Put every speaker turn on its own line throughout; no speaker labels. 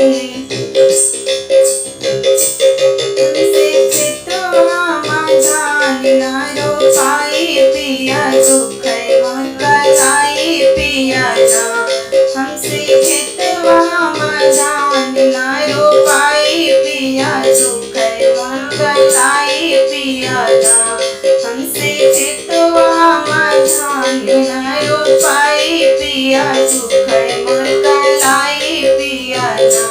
हमसे चितवा मजान ना रोपाई पिया दुख मोर कलाई पिया ना। हमसे चितवा मजान ना रोपाई पिया दुख मोर कलाई पिया ना। हमसे चितवा मजान ना रोपाई पिया दुख मोर कलाई पिया ना।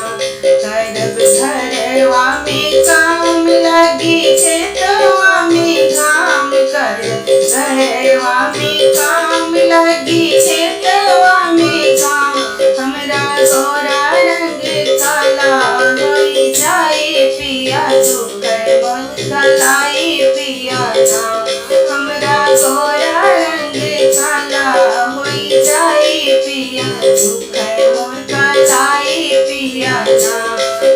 करब घरवा में काम लगी खेतवा में काम करब घरवा में काम लगी खेतवा में काम। हमरा गोरा रंग काला होई जाए पिया दुख मोर कलाई पिया ना। हमरा गोरा रंग काला होई जाए पिया दुख मोर कलाई पिया ना।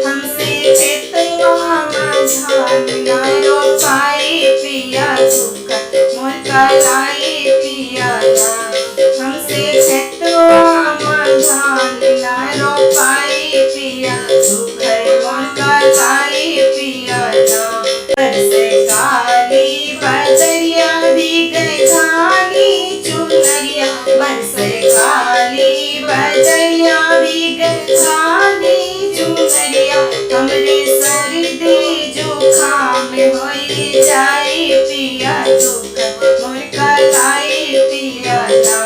हमसे खेतवा मजान ना रोपाई पिया दुख मोर कलाई पिया ना। हमसे खेतवा मजान ना रोपाई पिया दुख मोर कलाई पिया ना। बरसे काली बदरिया भीग घानी चुनरिया बरसे काली बदरिया भीग घानी चुनरिया। हमरे सर्दी जुखाम होई जाए पिया दुख मोर कलाई पिया ना।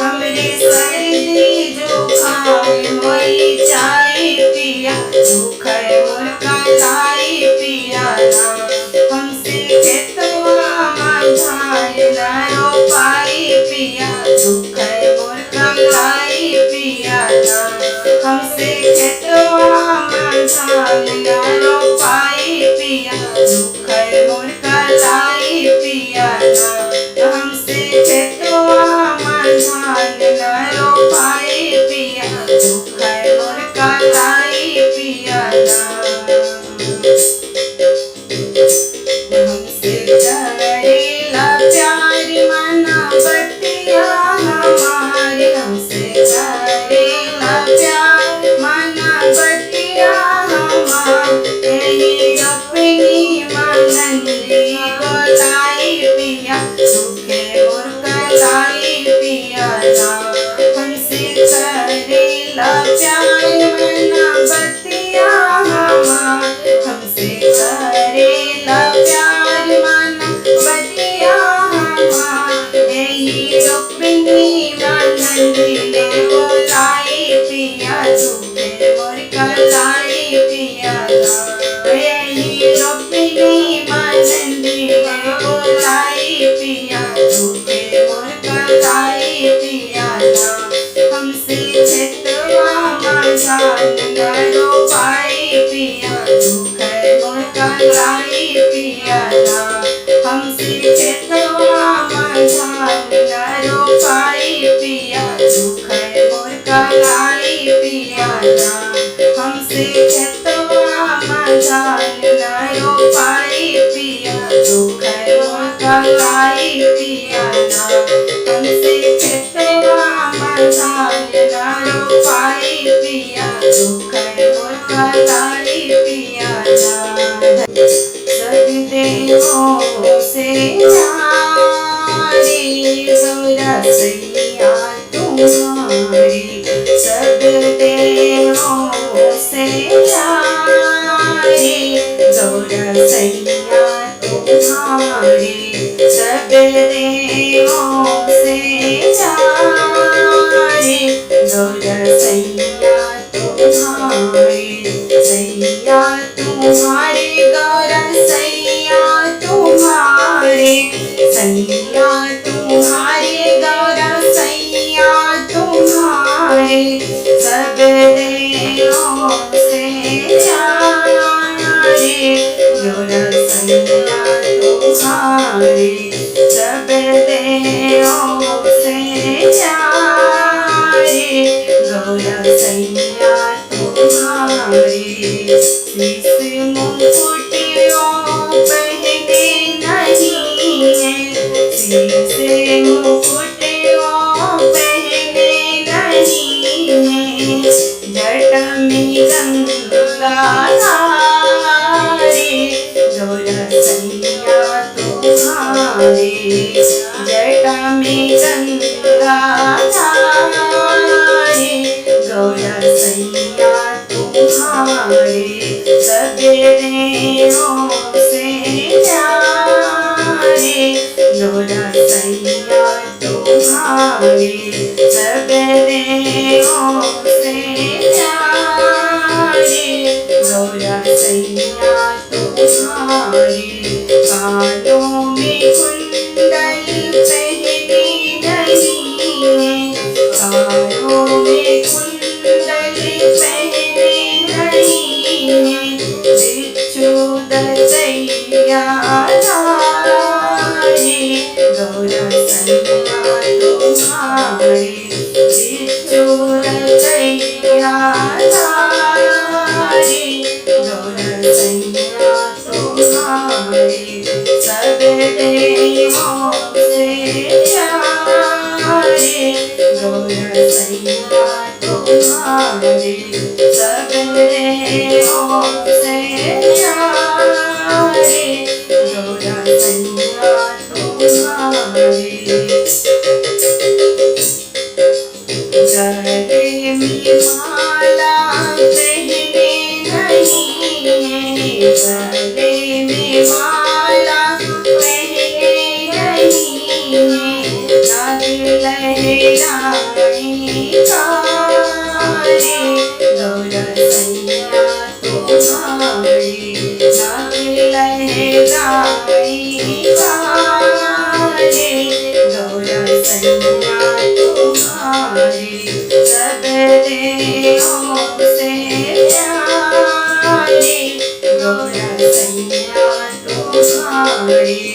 हमरे सर्दी जुखाम होई जाए पिया दुख मोर कलाई पिया ना। हमसे खेतवा मजान ना रोपाई पिया दुख मोर कलाई पिया ना। हमसे खेतवा मजान ना रोपाई पिया दुख मोर कलाई पिया ना। हमसे खेतवा मजान ना रोपाई पिया दुख मोर कलाई पिया ना। हमसे करेला प्यार मना बतिया हमारे। हमसे करेला प्यार मना बतिया हमारे। अपनी मनंदी बोलाई पिया दुख मोर कलाई पिया ना। हमसे करेला प्यार मना बतिया हमारे। हमसे करेला प्यार मना बतिया हमारे। अपनी मनंदी बोलाई पिया दुख मोर कलाई पिया ना। अपनी मनंदी बोलाई पिया दुख मोर कलाई पिया ना। हमसे खेतवा मजान ना रोपाई पिया दुख मोर कलाई पिया ना। हमसे खेतवा मजान ना रोपाई पिया दुख मोर कलाई पिया ना। हमसे खेतवा मजान ना रोपाई पिया दुख मोर कलाई पिया ना। हमसे खेतवा मजान ना रोपाई पिया दुख मोर कलाई पिया ना। सब देवों से न्यारी गौरा सैया तुम्हारी। सब देवों से न्यारी गौरा सैया तुम्हारी। सब देवों से न्यारी गौरा सैया तुम्हारी। सैया तुम्हारे गौरा सैया तुम्हारे। सैया तुम्हारे गौरा सैया तुम्हारे। सब देवों से न्यारी गौरा सैया तुम्हारे। सब देवों से न्यारी गौरा सैया तुम्हारे। शीश मुकुटियों पहने नहीं है। शीश मुकुटियों पहने नहीं है। जटा में गंगा तुम्हारी, कानों में कुंडल पहने नहीं है, कानों में कुंडल पहने नहीं है, बिच्छू दसैया धारे, गौरा सैया तुम्हारी, बिच्छू दसैया धारे, गौरा सैया तुम्हारी, सब देवों से प्यारे, गौरा सैया तुम्हारी, सब देवों से प्यारे, गौरा सैया तुम्हारी। गले में माला पहने नहीं है, गले में माला पहने नहीं है, नाग लहराए कारे, गौरा सैया तुम्हारी, नाग लहराए कारे, गौरा सैया तुम्हारी, सब देवों से प्यारे, गौरा सैया तुम्हारी।